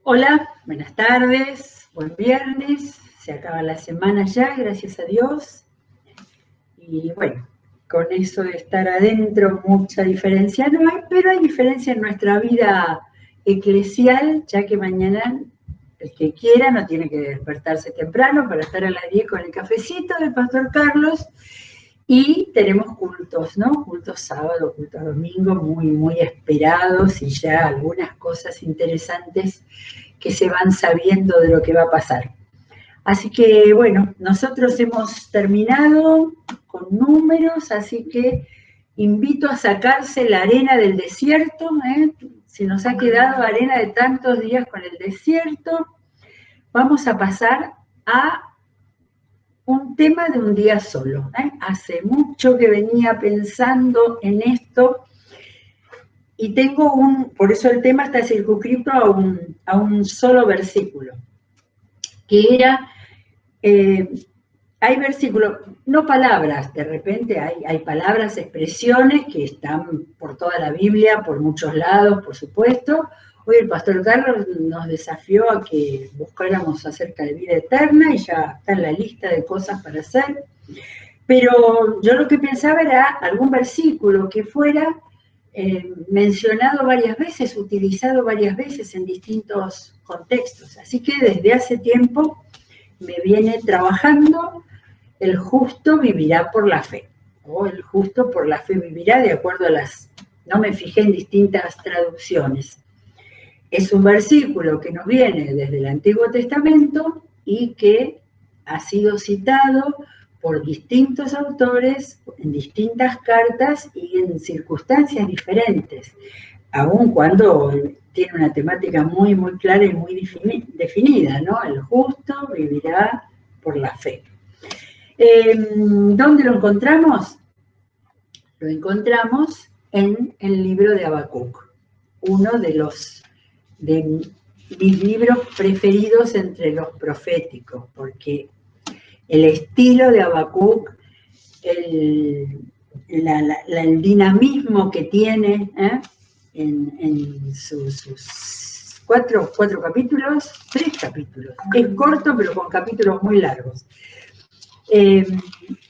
Hola, buenas tardes, buen viernes, se acaba la semana ya, gracias a Dios. Y bueno, con eso de estar adentro mucha diferencia no hay, pero hay diferencia en nuestra vida eclesial, ya que mañana el que quiera no tiene que despertarse temprano para estar a las 10 con el cafecito del Pastor Carlos. Y tenemos cultos, ¿no? Cultos sábado, cultos domingo, muy esperados y ya algunas cosas interesantes que se van sabiendo de lo que va a pasar. Así que, bueno, nosotros hemos terminado con números, así que invito a sacarse la arena del desierto, se nos ha quedado arena de tantos días con el desierto. Vamos a pasar a un tema de un día solo. Hace mucho que venía pensando en esto y tengo por eso el tema está circunscrito a un solo versículo, que era, hay versículos, no palabras, de repente hay palabras, expresiones que están por toda la Biblia, por muchos lados, por supuesto. Hoy el Pastor Carlos nos desafió a que buscáramos acerca de vida eterna y ya está en la lista de cosas para hacer. Pero yo lo que pensaba era algún versículo que fuera mencionado varias veces, utilizado varias veces en distintos contextos. Así que desde hace tiempo me viene trabajando el justo vivirá por la fe, o el justo por la fe vivirá, de acuerdo a no me fijé en distintas traducciones. Es un versículo que nos viene desde el Antiguo Testamento y que ha sido citado por distintos autores en distintas cartas y en circunstancias diferentes, aun cuando tiene una temática muy clara y muy definida, ¿no? El justo vivirá por la fe. ¿Dónde lo encontramos? Lo encontramos en el libro de Habacuc, uno de mis libros preferidos entre los proféticos, porque el estilo de Habacuc, el dinamismo que tiene en sus cuatro capítulos, 3 capítulos. Es corto, pero con capítulos muy largos.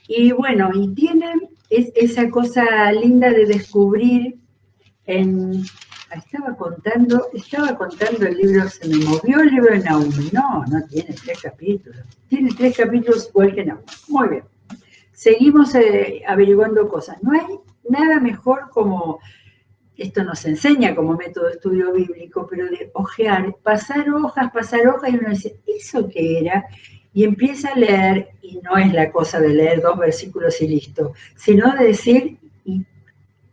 Y bueno, y tiene esa cosa linda de descubrir estaba contando el libro, se me movió el libro de Nahum. No tiene 3 capítulos. Tiene 3 capítulos igual que Nahum. Muy bien. Seguimos averiguando cosas. No hay nada mejor como, esto nos enseña como método de estudio bíblico, pero de ojear, pasar hojas, y uno dice, ¿eso qué era? Y empieza a leer, y no es la cosa de leer 2 versículos y listo, sino de decir,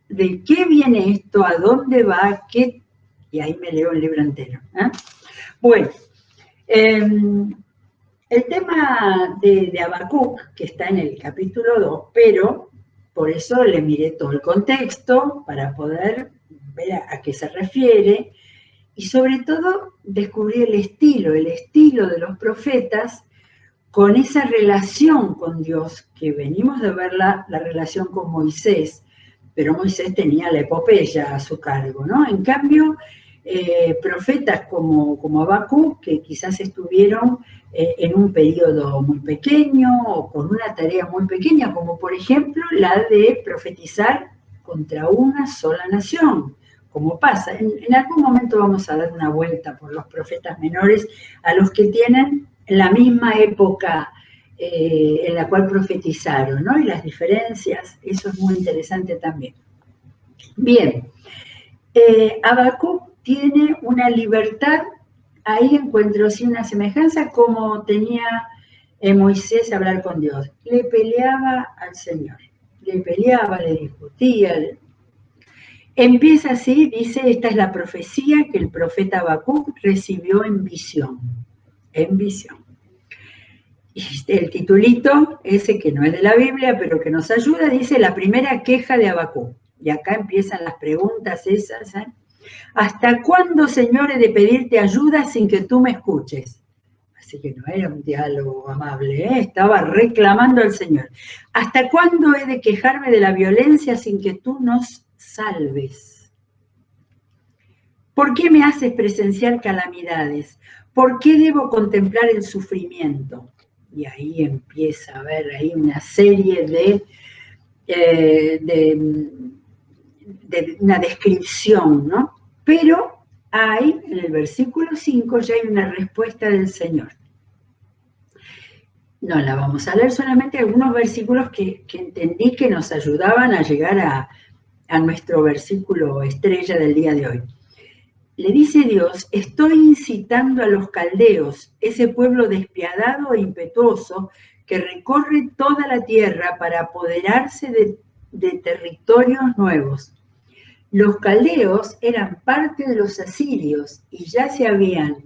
¿de qué viene esto? ¿A dónde va? ¿Qué? Y ahí me leo el libro entero. Bueno, el tema de Habacuc, que está en el capítulo 2, pero por eso le miré todo el contexto para poder ver a qué se refiere y sobre todo descubrí el estilo de los profetas con esa relación con Dios, que venimos de ver la relación con Moisés, pero Moisés tenía la epopeya a su cargo, ¿no? En cambio, profetas como Habacuc, que quizás estuvieron en un periodo muy pequeño o con una tarea muy pequeña, como por ejemplo la de profetizar contra una sola nación, como pasa. En algún momento vamos a dar una vuelta por los profetas menores, a los que tienen la misma época en la cual profetizaron, ¿no? Y las diferencias, eso es muy interesante también. Bien, Habacuc tiene una libertad, ahí encuentro sí una semejanza como tenía Moisés a hablar con Dios. Le peleaba al Señor, le discutía. Empieza así, dice, esta es la profecía que el profeta Habacuc recibió en visión. En visión. Y el titulito, ese que no es de la Biblia, pero que nos ayuda, dice la primera queja de Habacuc. Y acá empiezan las preguntas esas. ¿Hasta cuándo, Señor, he de pedirte ayuda sin que tú me escuches? Así que no era un diálogo amable, estaba reclamando al Señor. ¿Hasta cuándo he de quejarme de la violencia sin que tú nos salves? ¿Por qué me haces presenciar calamidades? ¿Por qué debo contemplar el sufrimiento? Y ahí empieza a haber ahí una serie de una descripción, ¿no? Pero hay, en el versículo 5, ya hay una respuesta del Señor. No la vamos a leer, solamente algunos versículos que entendí que nos ayudaban a llegar a nuestro versículo estrella del día de hoy. Le dice Dios, estoy incitando a los caldeos, ese pueblo despiadado e impetuoso que recorre toda la tierra para apoderarse de territorios nuevos. Los caldeos eran parte de los asirios y ya se habían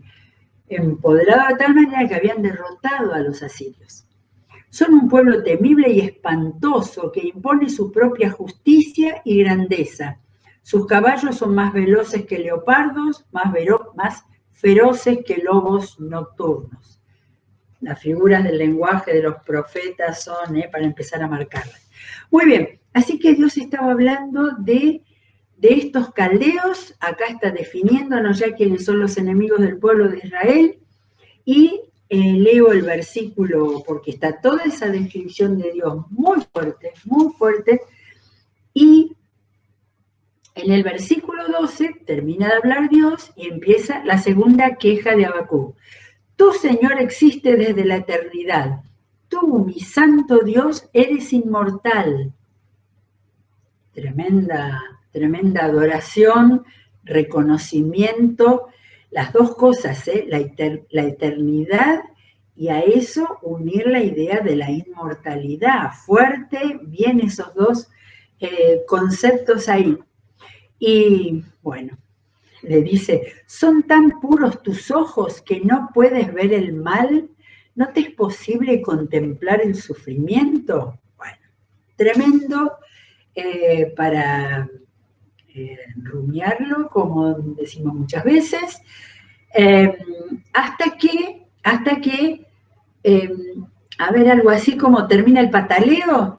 empoderado de tal manera que habían derrotado a los asirios. Son un pueblo temible y espantoso que impone su propia justicia y grandeza. Sus caballos son más veloces que leopardos, más feroces que lobos nocturnos. Las figuras del lenguaje de los profetas son para empezar a marcarlas. Muy bien, así que Dios estaba hablando de estos caldeos, acá está definiéndonos ya quiénes son los enemigos del pueblo de Israel, y leo el versículo porque está toda esa descripción de Dios muy fuerte, y en el versículo 12 termina de hablar Dios y empieza la segunda queja de Habacuc. Tú, Señor, existe desde la eternidad. Tú, mi santo Dios, eres inmortal. Tremenda adoración, reconocimiento, las dos cosas, la eternidad y a eso unir la idea de la inmortalidad. Fuerte, bien esos dos conceptos ahí. Y bueno, le dice, ¿son tan puros tus ojos que no puedes ver el mal? ¿No te es posible contemplar el sufrimiento? Bueno, tremendo para rumiarlo, como decimos muchas veces, hasta que a ver, algo así como termina el paleo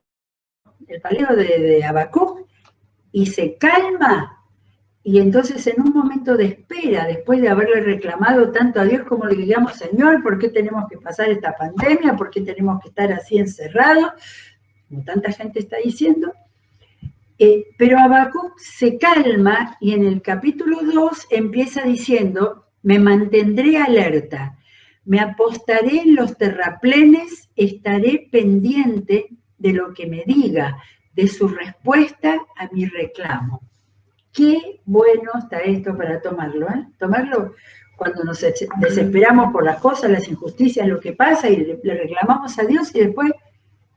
de Habacuc, y se calma, y entonces en un momento de espera, después de haberle reclamado tanto a Dios como le digamos, Señor, ¿por qué tenemos que pasar esta pandemia? ¿Por qué tenemos que estar así encerrados? Como tanta gente está diciendo. Pero Habacuc se calma y en el capítulo 2 empieza diciendo, me mantendré alerta, me apostaré en los terraplenes, estaré pendiente de lo que me diga, de su respuesta a mi reclamo. Qué bueno está esto para tomarlo, ¿eh? Tomarlo cuando nos desesperamos por las cosas, las injusticias, lo que pasa y le reclamamos a Dios y después,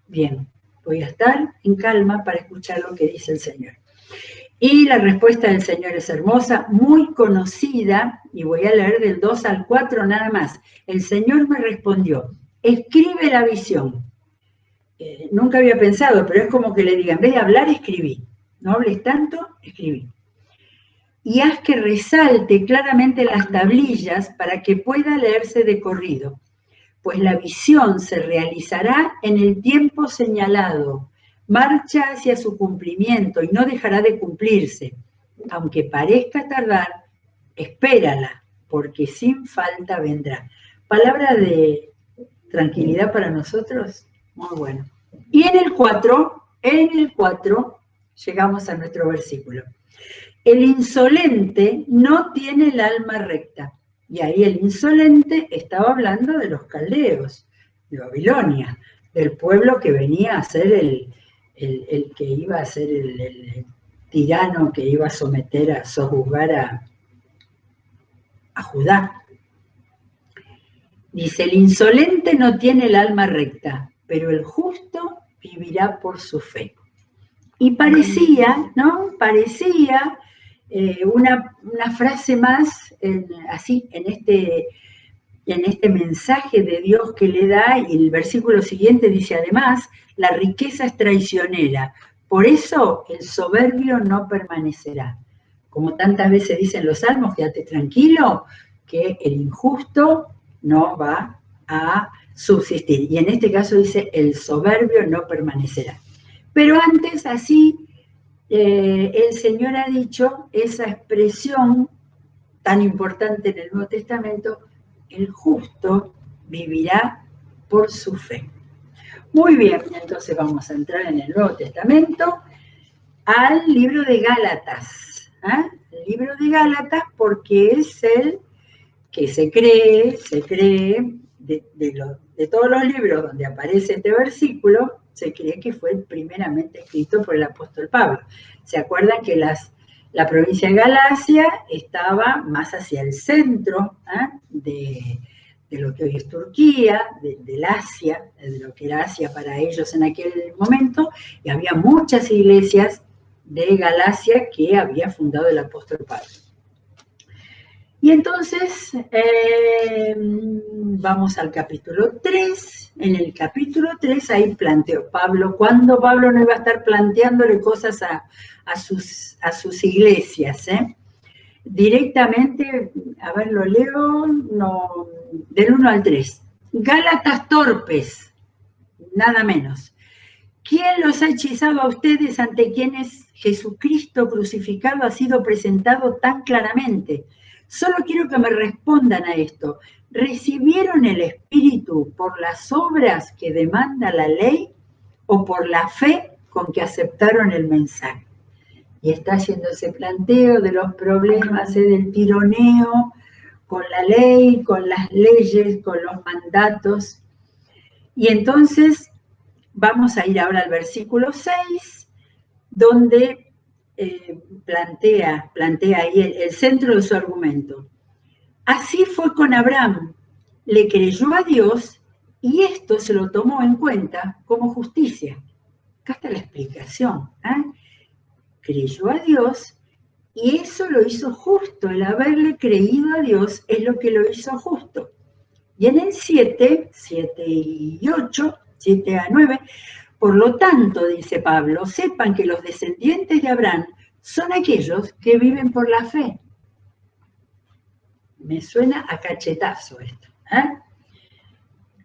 bien, voy a estar en calma para escuchar lo que dice el Señor. Y la respuesta del Señor es hermosa, muy conocida, y voy a leer del 2 al 4 nada más. El Señor me respondió, escribe la visión. Nunca había pensado, pero es como que le diga, en vez de hablar, escribí. No hables tanto, escribí. Y haz que resalte claramente las tablillas para que pueda leerse de corrido, pues la visión se realizará en el tiempo señalado, marcha hacia su cumplimiento y no dejará de cumplirse. Aunque parezca tardar, espérala, porque sin falta vendrá. Palabra de tranquilidad para nosotros, muy bueno. Y en el 4 llegamos a nuestro versículo. El insolente no tiene el alma recta. Y ahí el insolente estaba hablando de los caldeos, de Babilonia, del pueblo que venía a ser el que iba a ser el tirano que iba a someter, a sojuzgar a Judá. Dice, el insolente no tiene el alma recta, pero el justo vivirá por su fe. Y parecía, ¿no? Parecía una frase más así en este mensaje de Dios que le da, y el versículo siguiente dice además, la riqueza es traicionera, por eso el soberbio no permanecerá. Como tantas veces dicen los salmos, quédate tranquilo, que el injusto no va a subsistir. Y en este caso dice, el soberbio no permanecerá. Pero antes, así, el Señor ha dicho esa expresión tan importante en el Nuevo Testamento, el justo vivirá por su fe. Muy bien, entonces vamos a entrar en el Nuevo Testamento al libro de Gálatas. El libro de Gálatas, porque es el que se cree de todos los libros donde aparece este versículo, se cree que fue primeramente escrito por el apóstol Pablo. ¿Se acuerdan que la provincia de Galacia estaba más hacia el centro de lo que hoy es Turquía, del Asia, de lo que era Asia para ellos en aquel momento, y había muchas iglesias de Galacia que había fundado el apóstol Pablo. Y entonces vamos al capítulo 3. En el capítulo 3 ahí planteó Pablo, cuando Pablo no iba a estar planteándole cosas a sus iglesias, directamente, a ver, lo leo, no, del 1 al 3. Gálatas torpes, nada menos. ¿Quién los ha hechizado a ustedes ante quienes Jesucristo crucificado ha sido presentado tan claramente? Solo quiero que me respondan a esto. ¿Recibieron el Espíritu por las obras que demanda la ley o por la fe con que aceptaron el mensaje? Y está haciendo ese planteo de los problemas del tironeo con la ley, con las leyes, con los mandatos. Y entonces vamos a ir ahora al versículo 6, donde plantea ahí el centro de su argumento. Así fue con Abraham, le creyó a Dios y esto se lo tomó en cuenta como justicia. Acá está la explicación. Creyó a Dios y eso lo hizo justo. El haberle creído a Dios es lo que lo hizo justo. Y en el 7 y 8, 7 a 9, por lo tanto, dice Pablo, sepan que los descendientes de Abraham son aquellos que viven por la fe. Me suena a cachetazo esto.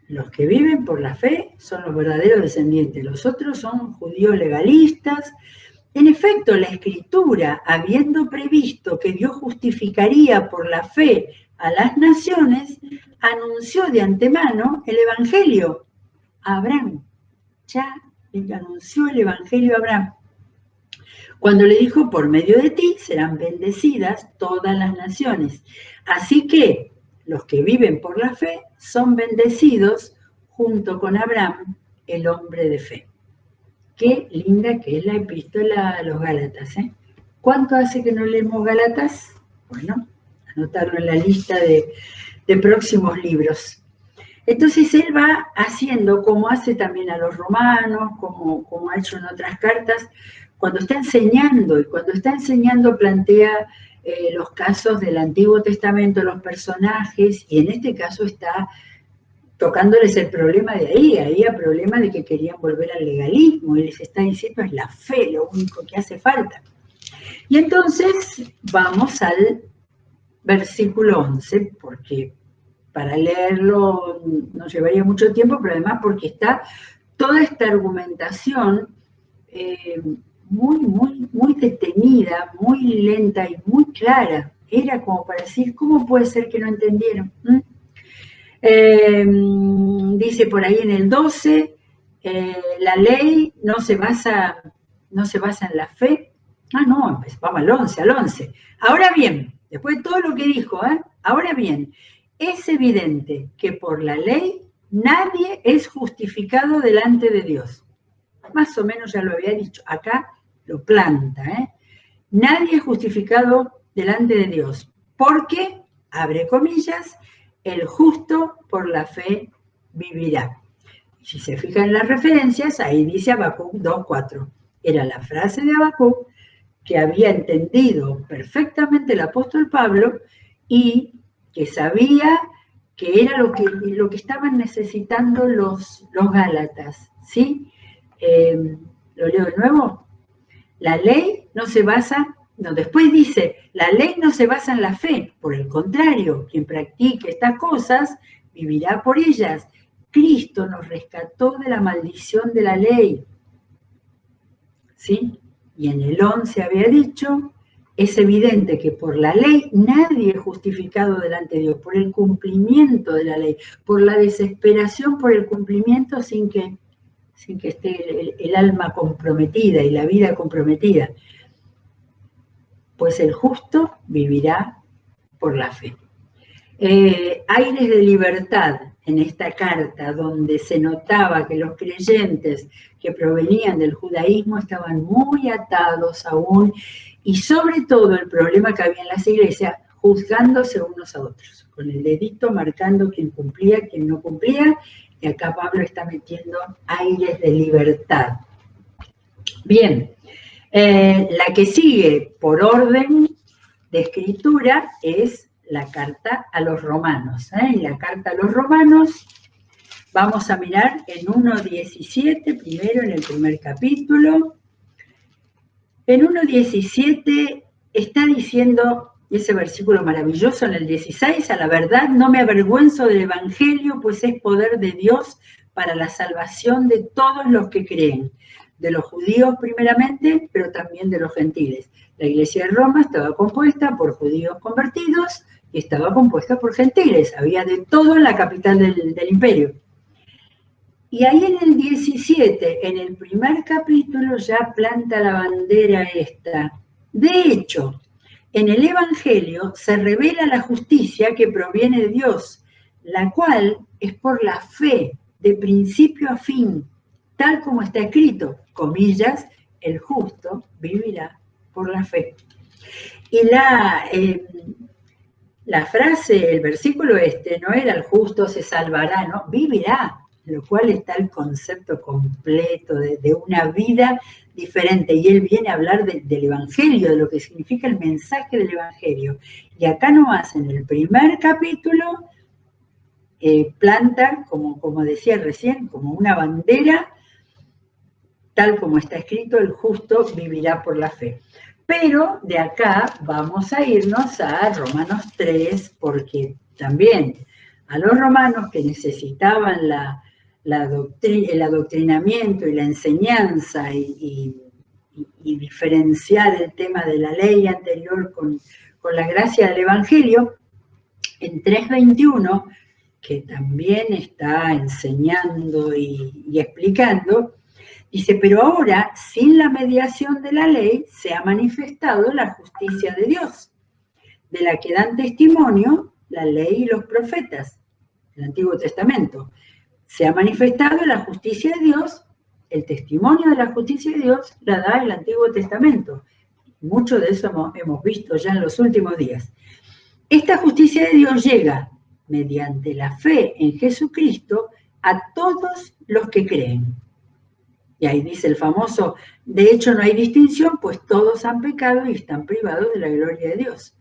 Los que viven por la fe son los verdaderos descendientes. Los otros son judíos legalistas. En efecto, la Escritura, habiendo previsto que Dios justificaría por la fe a las naciones, anunció de antemano el Evangelio a Abraham. Ya le anunció el Evangelio a Abraham. Cuando le dijo, por medio de ti serán bendecidas todas las naciones. Así que los que viven por la fe son bendecidos junto con Abraham, el hombre de fe. Qué linda que es la epístola a los Gálatas. ¿Cuánto hace que no leemos Gálatas? Bueno, anotarlo en la lista de próximos libros. Entonces él va haciendo, como hace también a los romanos, como ha hecho en otras cartas, cuando está enseñando plantea los casos del Antiguo Testamento, los personajes, y en este caso está tocándoles el problema de ahí el problema de que querían volver al legalismo, y les está diciendo es la fe lo único que hace falta. Y entonces vamos al versículo 11, porque para leerlo nos llevaría mucho tiempo, pero además porque está toda esta argumentación muy detenida, muy lenta y muy clara. Era como para decir, ¿cómo puede ser que no entendieron? Dice por ahí en el 12, la ley no se basa en la fe. No, pues vamos al 11. Ahora bien, después de todo lo que dijo, ahora bien, es evidente que por la ley nadie es justificado delante de Dios. Más o menos ya lo había dicho, acá lo planta. Nadie es justificado delante de Dios, porque, abre comillas, el justo por la fe vivirá. Si se fijan en las referencias, ahí dice Habacuc 2:4. Era la frase de Habacuc que había entendido perfectamente el apóstol Pablo y que sabía que era lo que estaban necesitando los Gálatas, ¿sí? Lo leo de nuevo. La ley no se basa, después dice, la ley no se basa en la fe, por el contrario, quien practique estas cosas vivirá por ellas. Cristo nos rescató de la maldición de la ley, ¿sí? Y en el 11 había dicho, es evidente que por la ley nadie es justificado delante de Dios, por el cumplimiento de la ley, por la desesperación por el cumplimiento sin que esté el alma comprometida y la vida comprometida. Pues el justo vivirá por la fe. Aires de libertad en esta carta, donde se notaba que los creyentes que provenían del judaísmo estaban muy atados aún, y sobre todo el problema que había en las iglesias, juzgándose unos a otros, con el dedito marcando quién cumplía, quién no cumplía, y acá Pablo está metiendo aires de libertad. Bien, la que sigue por orden de escritura es la carta a los romanos. En la carta a los romanos vamos a mirar en 1.17, primero en el primer capítulo. En 1.17 está diciendo ese versículo maravilloso en el 16, a la verdad no me avergüenzo del Evangelio, pues es poder de Dios para la salvación de todos los que creen, de los judíos primeramente, pero también de los gentiles. La iglesia de Roma estaba compuesta por judíos convertidos y estaba compuesta por gentiles. Había de todo en la capital del imperio. Y ahí en el 17, en el primer capítulo, ya planta la bandera esta. De hecho, en el Evangelio se revela la justicia que proviene de Dios, la cual es por la fe, de principio a fin, tal como está escrito, comillas, el justo vivirá por la fe. Y la frase, el versículo no era el justo se salvará, no, vivirá, en lo cual está el concepto completo de una vida diferente. Y él viene a hablar del Evangelio, de lo que significa el mensaje del Evangelio. Y acá nomás, en el primer capítulo, planta, como decía recién, como una bandera, tal como está escrito, el justo vivirá por la fe. Pero de acá vamos a irnos a Romanos 3, porque también a los romanos que necesitaban el adoctrinamiento y la enseñanza y diferenciar el tema de la ley anterior con la gracia del Evangelio, en 3.21, que también está enseñando y explicando, dice, pero ahora, sin la mediación de la ley, se ha manifestado la justicia de Dios, de la que dan testimonio la ley y los profetas, el Antiguo Testamento. Se ha manifestado la justicia de Dios, el testimonio de la justicia de Dios la da el Antiguo Testamento. Mucho de eso hemos visto ya en los últimos días. Esta justicia de Dios llega mediante la fe en Jesucristo a todos los que creen. Y ahí dice el famoso, de hecho no hay distinción, pues todos han pecado y están privados de la gloria de Dios.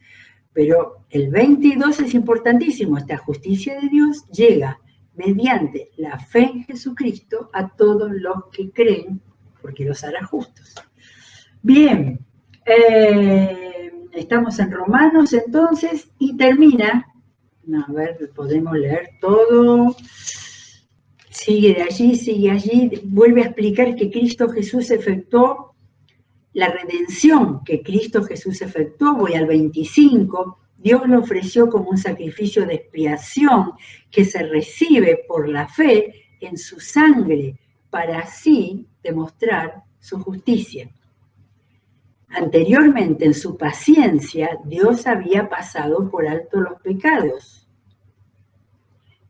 Pero el 22 es importantísimo, esta justicia de Dios llega mediante la fe en Jesucristo a todos los que creen, porque los hará justos. Bien, estamos en Romanos entonces, y termina, a ver, podemos leer todo. Sigue allí, vuelve a explicar que Cristo Jesús efectuó la redención que Cristo Jesús efectuó. Voy al 25, Dios lo ofreció como un sacrificio de expiación que se recibe por la fe en su sangre, para así demostrar su justicia. Anteriormente, en su paciencia, Dios había pasado por alto los pecados,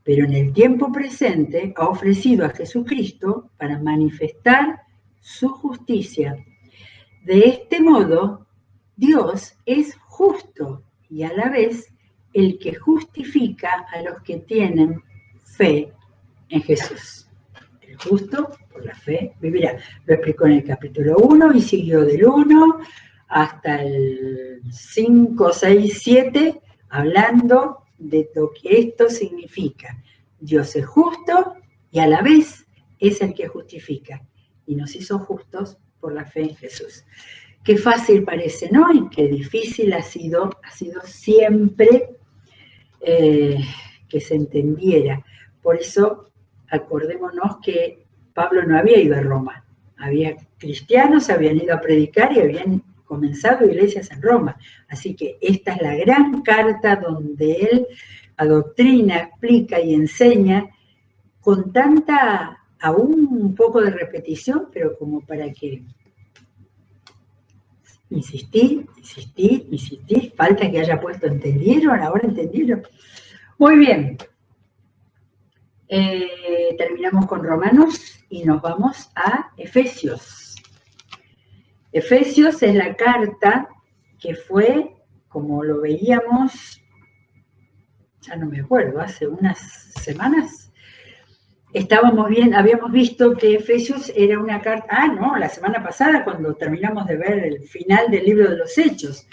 pero en el tiempo presente ha ofrecido a Jesucristo para manifestar su justicia. De este modo, Dios es justo y a la vez el que justifica a los que tienen fe en Jesús. El justo por la fe vivirá. Lo explicó en el capítulo 1 y siguió del 1 hasta el 5, 6, 7, hablando de lo que esto significa. Dios es justo y a la vez es el que justifica. Y nos hizo justos por la fe en Jesús. Qué fácil parece, ¿no? Y qué difícil ha sido siempre que se entendiera. Por eso, acordémonos que Pablo no había ido a Roma. Había cristianos, habían ido a predicar y habían comenzado iglesias en Roma. Así que esta es la gran carta donde él adoctrina, explica y enseña con tanta, aún un poco de repetición, pero como para que insistir, falta que haya puesto ¿entendieron? ¿Ahora entendieron? Muy bien. Terminamos con Romanos y nos vamos a Efesios. Efesios es la carta que fue, como lo veíamos, ya no me acuerdo, hace unas semanas, habíamos visto que Efesios era una carta, la semana pasada cuando terminamos de ver el final del libro de los Hechos,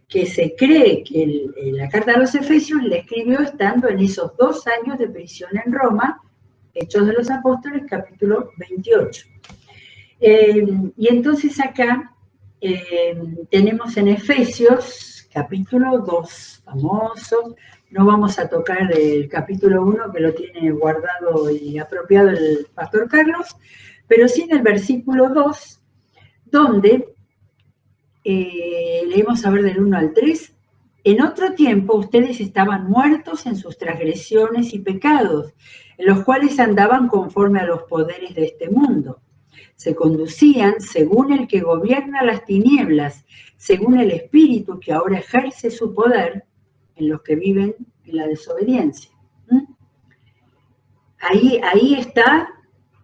que se cree que la carta a los Efesios la escribió estando en esos 2 años de prisión en Roma, Hechos de los Apóstoles, capítulo 28. Y entonces acá tenemos en Efesios, capítulo 2, famoso. No vamos a tocar el capítulo 1, que lo tiene guardado y apropiado el pastor Carlos, pero sí en el versículo 2, donde leemos a ver del 1 al 3. En otro tiempo ustedes estaban muertos en sus transgresiones y pecados, en los cuales andaban conforme a los poderes de este mundo. Se conducían según el que gobierna las tinieblas, según el espíritu que ahora ejerce su poder en los que viven en la desobediencia. Ahí está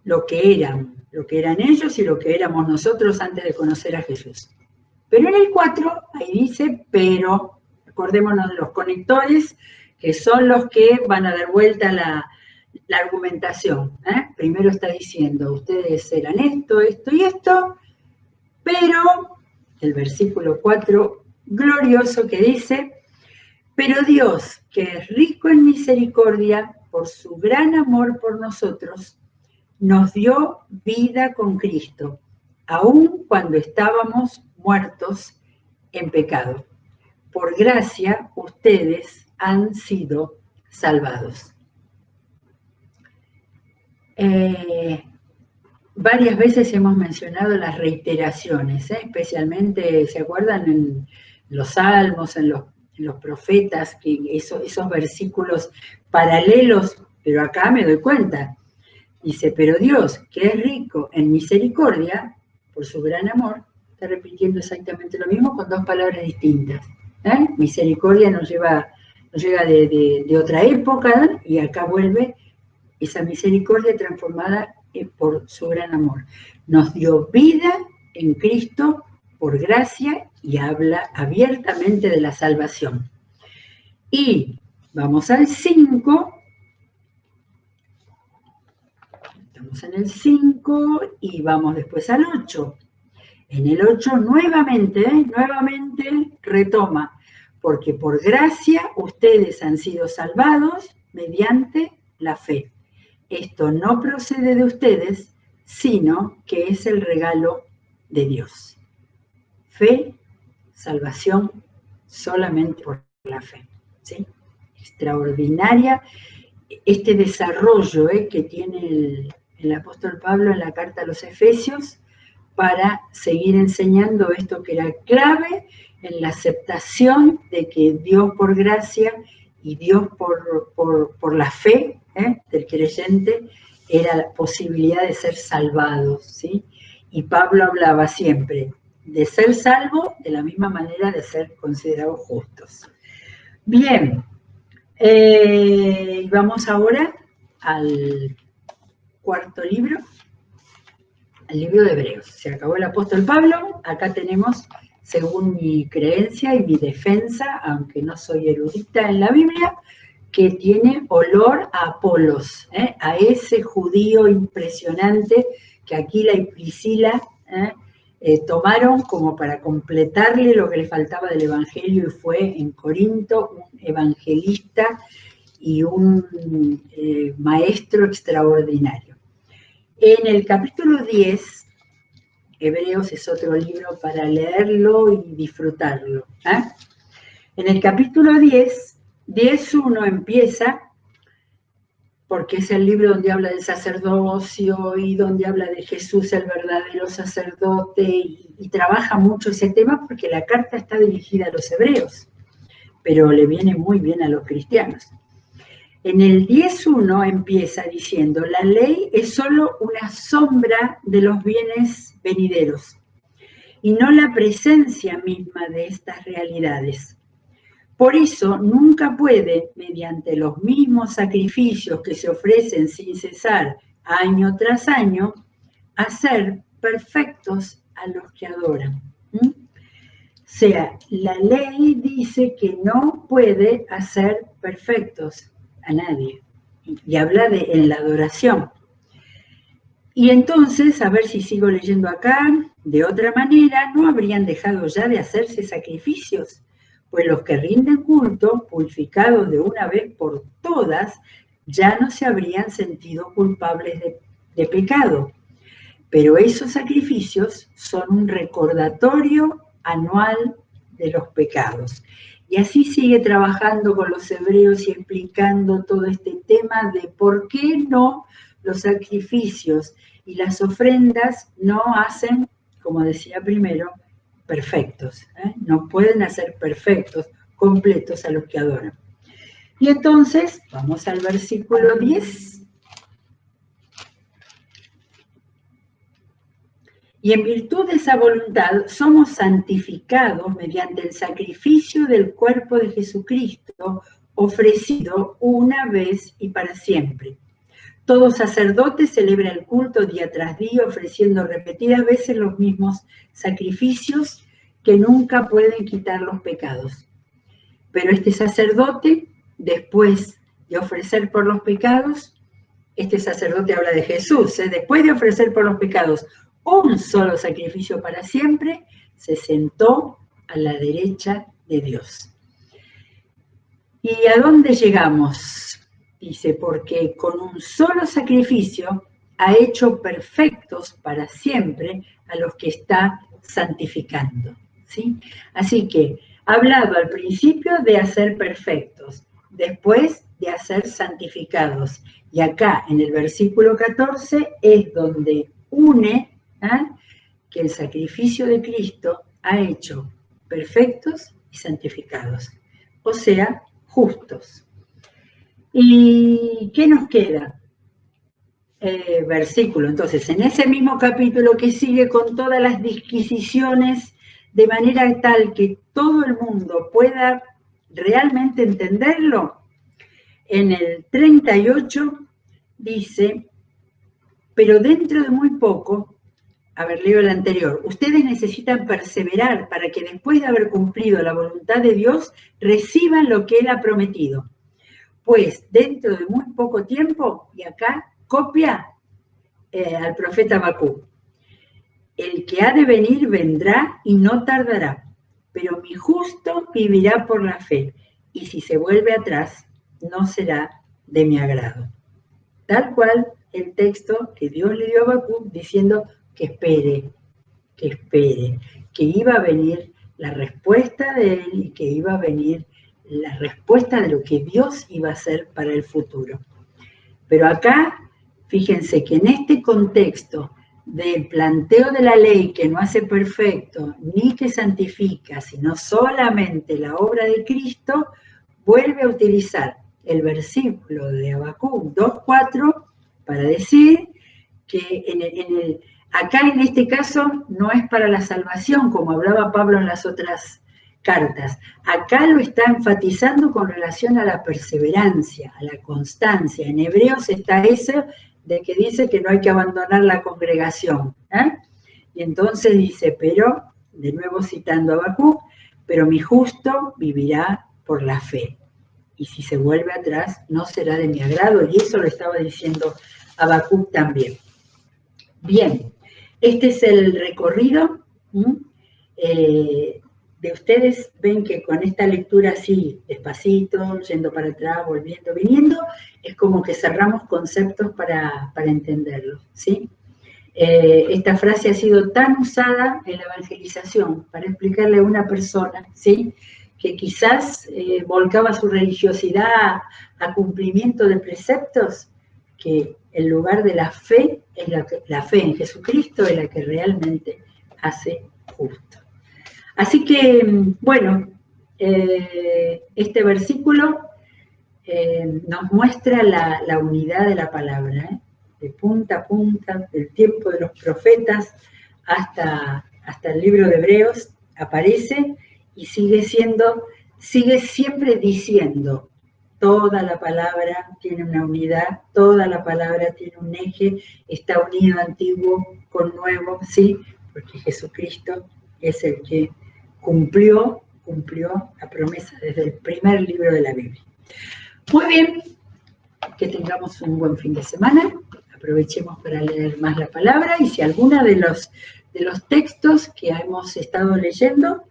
lo que eran ellos y lo que éramos nosotros antes de conocer a Jesús. Pero en el 4, ahí dice, pero, acordémonos de los conectores, que son los que van a dar vuelta la argumentación. Primero está diciendo, ustedes eran esto, esto y esto, pero, el versículo 4, glorioso, que dice, pero Dios, que es rico en misericordia, por su gran amor por nosotros, nos dio vida con Cristo, aun cuando estábamos muertos en pecado. Por gracia, ustedes han sido salvados. Varias veces hemos mencionado las reiteraciones, especialmente, ¿se acuerdan? En los salmos, en los profetas, que esos versículos paralelos, pero acá me doy cuenta. Dice, pero Dios, que es rico en misericordia, por su gran amor, está repitiendo exactamente lo mismo con 2 palabras distintas. Misericordia nos llega de otra época, y acá vuelve esa misericordia transformada por su gran amor. Nos dio vida en Cristo por gracia y habla abiertamente de la salvación. Y vamos al 5. Estamos en el 5 y vamos después al 8. En el 8 nuevamente retoma, porque por gracia ustedes han sido salvados mediante la fe. Esto no procede de ustedes, sino que es el regalo de Dios. Fe, salvación, solamente por la fe. ¿Sí? Extraordinaria este desarrollo que tiene el apóstol Pablo en la carta a los Efesios para seguir enseñando esto que era clave en la aceptación de que Dios por gracia y Dios por la fe del creyente era la posibilidad de ser salvados, ¿sí? Y Pablo hablaba siempre de ser salvo de la misma manera de ser considerados justos. Bien, vamos ahora al 4 libro, al libro de Hebreos. Se acabó el apóstol Pablo, acá tenemos, según mi creencia y mi defensa, aunque no soy erudita en la Biblia, que tiene olor a Apolos, a ese judío impresionante que Aquila y Priscila tomaron como para completarle lo que le faltaba del Evangelio, y fue en Corinto un evangelista y un maestro extraordinario. En el capítulo 10, Hebreos es otro libro para leerlo y disfrutarlo. En el capítulo 10, 10.1 empieza, porque es el libro donde habla del sacerdocio y donde habla de Jesús, el verdadero sacerdote, y trabaja mucho ese tema porque la carta está dirigida a los hebreos, pero le viene muy bien a los cristianos. En el 10.1 empieza diciendo, la ley es solo una sombra de los bienes venideros y no la presencia misma de estas realidades. Por eso nunca puede, mediante los mismos sacrificios que se ofrecen sin cesar año tras año, hacer perfectos a los que adoran. O sea, la ley dice que no puede hacer perfectos a nadie. Y habla en la adoración. Y entonces, a ver si sigo leyendo acá, de otra manera, no habrían dejado ya de hacerse sacrificios, pues los que rinden culto, purificados de una vez por todas, ya no se habrían sentido culpables de pecado. Pero esos sacrificios son un recordatorio anual de los pecados. Y así sigue trabajando con los hebreos y explicando todo este tema de por qué no los sacrificios y las ofrendas no hacen, como decía primero, perfectos. No pueden hacer perfectos, completos a los que adoran. Y entonces, vamos al versículo 10. Y en virtud de esa voluntad somos santificados mediante el sacrificio del cuerpo de Jesucristo, ofrecido una vez y para siempre. Todo sacerdote celebra el culto día tras día, ofreciendo repetidas veces los mismos sacrificios que nunca pueden quitar los pecados. Pero este sacerdote, después de ofrecer por los pecados, este sacerdote habla de Jesús, después de ofrecer por los pecados un solo sacrificio para siempre, se sentó a la derecha de Dios. ¿Y a dónde llegamos? Dice, porque con un solo sacrificio ha hecho perfectos para siempre a los que está santificando. ¿Sí? Así que ha hablado al principio de hacer perfectos, después de hacer santificados. Y acá en el versículo 14 es donde une que el sacrificio de Cristo ha hecho perfectos y santificados, o sea, justos. ¿Y qué nos queda? Versículo, entonces, en ese mismo capítulo que sigue con todas las disquisiciones, de manera tal que todo el mundo pueda realmente entenderlo, en el 38 dice, pero dentro de muy poco, a ver, leo el anterior, ustedes necesitan perseverar para que después de haber cumplido la voluntad de Dios, reciban lo que Él ha prometido. Pues dentro de muy poco tiempo, y acá copia al profeta Habacuc, el que ha de venir vendrá y no tardará, pero mi justo vivirá por la fe, y si se vuelve atrás, no será de mi agrado. Tal cual el texto que Dios le dio a Habacuc diciendo que espere, que iba a venir la respuesta de él y que iba a venir la respuesta de lo que Dios iba a hacer para el futuro. Pero acá, fíjense que en este contexto del planteo de la ley que no hace perfecto ni que santifica, sino solamente la obra de Cristo, vuelve a utilizar el versículo de Habacuc 2.4 para decir que acá en este caso no es para la salvación, como hablaba Pablo en las otras cartas. Acá lo está enfatizando con relación a la perseverancia, a la constancia. En Hebreos está eso de que dice que no hay que abandonar la congregación. Y entonces dice, pero, de nuevo citando a Habacuc, pero mi justo vivirá por la fe. Y si se vuelve atrás, no será de mi agrado. Y eso lo estaba diciendo Habacuc también. Bien, este es el recorrido. De ustedes ven que con esta lectura así, despacito, yendo para atrás, volviendo, viniendo, es como que cerramos conceptos para entenderlo, ¿sí? Esta frase ha sido tan usada en la evangelización para explicarle a una persona, ¿sí?, que quizás volcaba su religiosidad a cumplimiento de preceptos, que el lugar de la fe, la fe en Jesucristo es la que realmente hace justo. Así que, bueno, este versículo nos muestra la unidad de la palabra, de punta a punta, del tiempo de los profetas hasta el libro de Hebreos, aparece y sigue siempre diciendo, toda la palabra tiene una unidad, toda la palabra tiene un eje, está unido antiguo con nuevo, ¿sí? Porque Jesucristo es el que cumplió la promesa desde el primer libro de la Biblia. Muy bien, que tengamos un buen fin de semana, aprovechemos para leer más la palabra y si alguna de los textos que hemos estado leyendo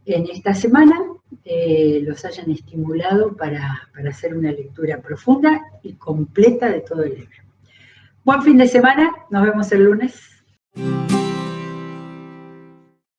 en esta semana los hayan estimulado para hacer una lectura profunda y completa de todo el libro. Buen fin de semana, nos vemos el lunes.